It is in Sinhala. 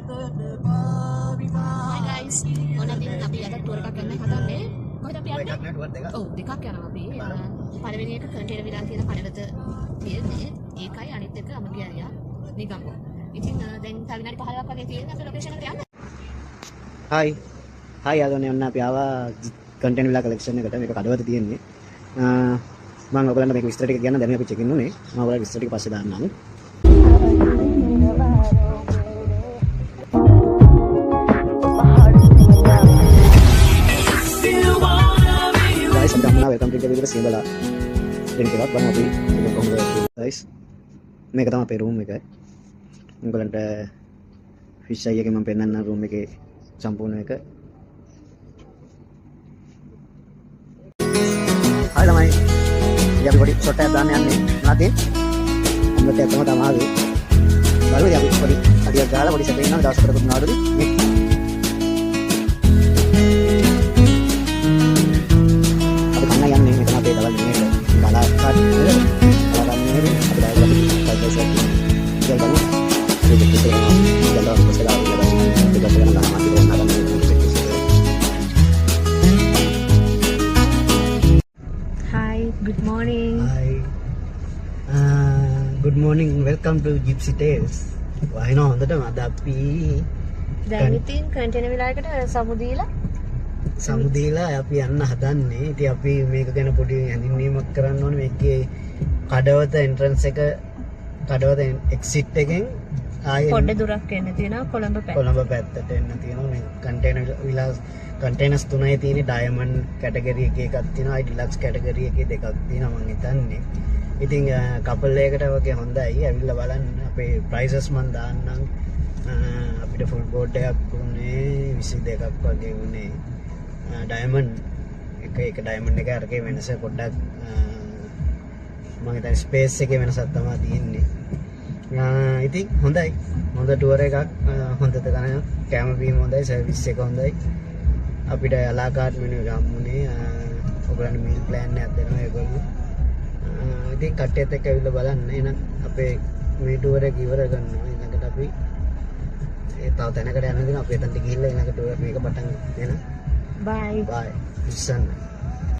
Hi guys. මොනවද අපි අද ටුවර් එකක් යන්න හදන්නේ. කොහෙද අපි යන්නේ? ඔව් දෙකක් යනවා අපි. පළවෙනි එක කන්ටේනර් විලා තියෙන පළවෙත තියෙන්නේ. ඒකයි අනිත් එක අමගියා නිගම්බෝ. ඉතින් දැන් තව විනාඩි 15ක් වගේ තියෙන අපේ ලොකේෂන් එකට යන්න. Hi. Hi ආදෝනේ ඔන්න අපි ආවා කන්ටෙන්ට් විලා කලෙක්ෂන් එකට. මේක කඩවත තියෙන්නේ. මම ඔයගලන්ට මේක විස්තර ටික කියන්න දැන් අපි චෙක් ඉන් උනේ. මම ඔයගලන්ට විස්තර ටික පස්සේ දාන්නම්. guys, welcome to the video Simbala. Ini kita apa nabi? Kita kongres guys. Mereka tahu apa room mereka? Mungkin ada fish aja yang mampenan room mereka campur mereka. Hai lamai. Ya body short tab dan yang ni nanti. Ambil tab sama tamah lagi. Lalu ya body ada jalan body setting nak dah seperti benar tu. Hi, good morning. Hi. Good morning. Welcome to Gypsy Tales. Why not? That ada api. දැන් ඉතින් කන්ටේනර් විලායකට සමුදීලා අපි යන්න හදන්නේ. ඉතින් අපි මේක ගැන පොඩි හැඳින්වීමක් කරන්න ඕනේ. මේකේ කඩවත එන්ට්‍රන්ස් එක කඩවත එක්සිට් එකෙන් ආයේ පොඩ්ඩ දුරක් එන්න තියෙනවා කොළඹ පැත්තට එන්න තියෙනවා. මේ කන්ටේනර් විලා කන්ටේනර්ස් තුනයි තියෙන්නේ. ඩයමන්ඩ් කැටගරි එකක් තියෙනවා. ඩිලක්ස් කැටගරි එකේ දෙකක් තියෙනවා මම හිතන්නේ. ඉතින් කපල් එකකට වගේ හොඳයි. ඇවිල්ලා බලන්න. අපේ ප්‍රයිසස් මන් දාන්නම්. අපිට ෆුල් බෝඩ් එකක් උනේ 22ක් වගේ උනේ. ඩයමන්ඩ් එක ඩයමන්ඩ් එක අරගේ වෙනස පොඩ්ඩක් මම හිතන්නේ ස්පේස් එකේ වෙනසක් තමයි තියෙන්නේ. ඉතින් හොඳයි. හොඳ ටුවර් එකක්. හොඳ තැන කැම බීම හොඳයි. සර්විස් එක හොඳයි. අපිට අලාකාට් මෙනු එක හම්බුනේ. ඔයගොල්ලන්ට මීල් ප්ලෑන් එකක් දෙනවා ඒගොල්ලෝ. ඉතින් කට්ටියත් එක්ක ඇවිල්ලා බලන්න. එහෙනම් අපේ මේ ටුවර් එක ඉවර කරනවා. ඊළඟට අපි තව තැනකට යන්න දෙනවා. අපි එතනට ගිහිල්ලා ඊළඟ ටුවර් මේක පටන් ගන්න. Bye. Bye. Peace.